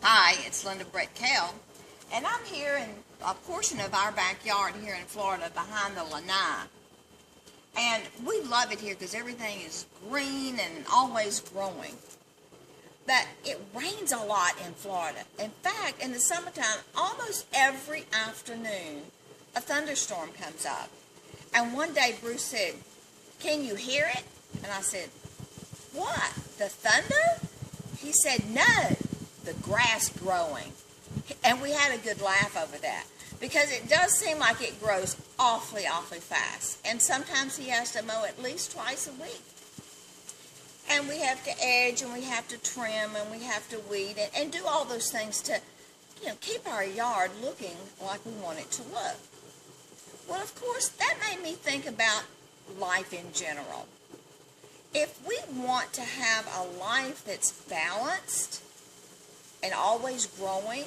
Hi, it's Linda Brett-Kell, and I'm here in a portion of our backyard here in Florida behind the lanai. And we love it here because everything is green and always growing. But it rains a lot in Florida. In fact, in the summertime, almost every afternoon, a thunderstorm comes up. And one day Bruce said, "Can you hear it?" And I said, "What? The thunder?" He said, "No, the grass growing." And we had a good laugh over that because it does seem like it grows awfully fast. And sometimes he has to mow at least twice a week. And we have to edge and we have to trim and we have to weed and do all those things to, keep our yard looking like we want it to look. Well, of course, that made me think about life in general. If we want to have a life that's balanced and always growing,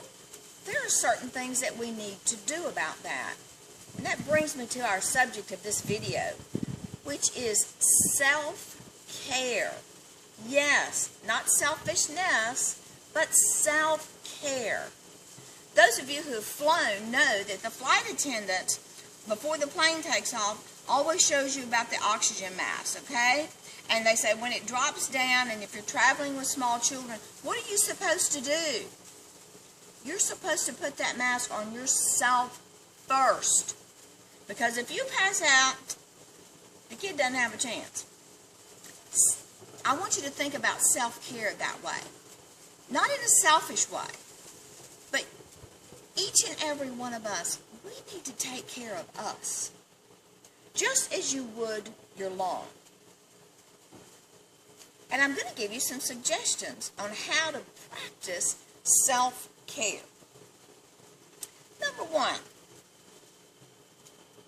there are certain things that we need to do about that. And that brings me to our subject of this video, which is self-care. Yes, not selfishness, but self-care. Those of you who have flown know that the flight attendant, before the plane takes off, always shows you about the oxygen mask, okay? And they say when it drops down, and if you're traveling with small children, what are you supposed to do? You're supposed to put that mask on yourself first. Because if you pass out, the kid doesn't have a chance. I want you to think about self-care that way. Not in a selfish way, but each and every one of us, we need to take care of us. Just as you would your lawn. And I'm going to give you some suggestions on how to practice self-care. Number one,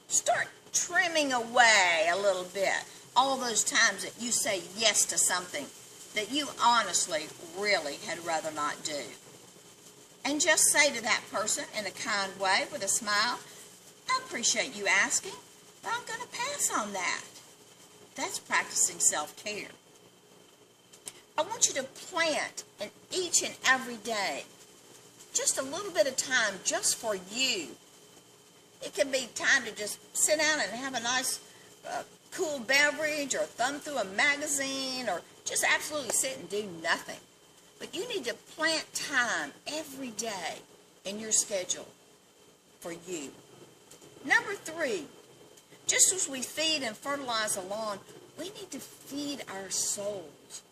start trimming away a little bit all those times that you say yes to something that you honestly really had rather not do. And just say to that person in a kind way with a smile, "I appreciate you asking, but I'm going to pass on that." That's practicing self-care. I want you to plant in each and every day just a little bit of time just for you. It can be time to just sit down and have a nice cool beverage or thumb through a magazine or just absolutely sit and do nothing. But you need to plant time every day in your schedule for you. Number three, just as we feed and fertilize the lawn, we need to feed our souls.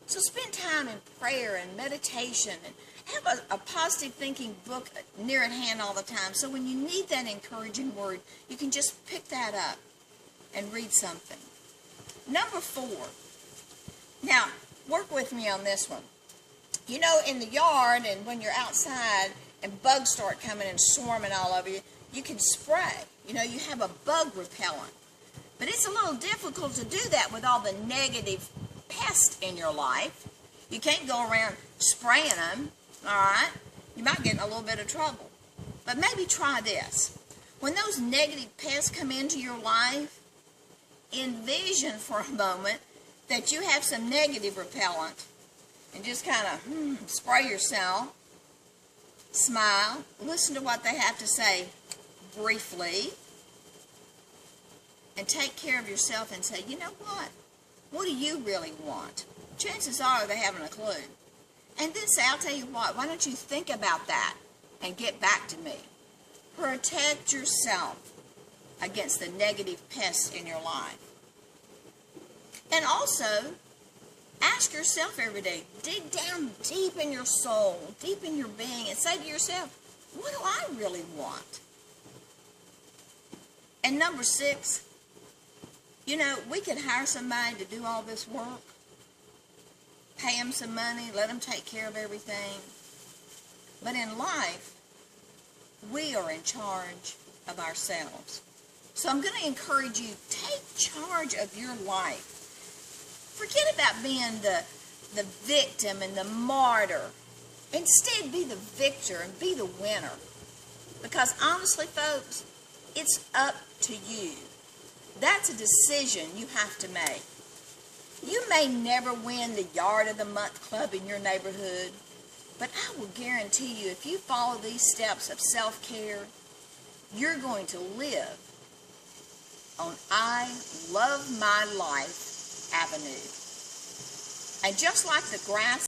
So spend time in prayer and meditation and have a positive thinking book near at hand all the time. So when you need that encouraging word, you can just pick that up and read something. Number four. Now, work with me on this one. In the yard and when you're outside and bugs start coming and swarming all over you, you can spray. You have a bug repellent. But it's a little difficult to do that with all the negative pests in your life. You can't go around spraying them, all right? You might get in a little bit of trouble. But maybe try this. When those negative pests come into your life, envision for a moment that you have some negative repellent and just kind of spray yourself, smile, listen to what they have to say briefly, and take care of yourself and say, "You know what? What do you really want?" Chances are they haven't a clue. And then say, "I'll tell you what, why don't you think about that and get back to me?" Protect yourself against the negative pests in your life. And also, ask yourself every day, dig down deep in your soul, deep in your being, and say to yourself, what do I really want? And number six, we could hire somebody to do all this work, pay them some money, let them take care of everything. But in life, we are in charge of ourselves. So I'm going to encourage you, take charge of your life. Forget about being the victim and the martyr. Instead, be the victor and be the winner. Because honestly, folks, it's up to you. That's a decision you have to make. You may never win the Yard of the Month club in your neighborhood, But I will guarantee you, if you follow these steps of self-care, you're going to live on I Love My Life Avenue. And just like the grass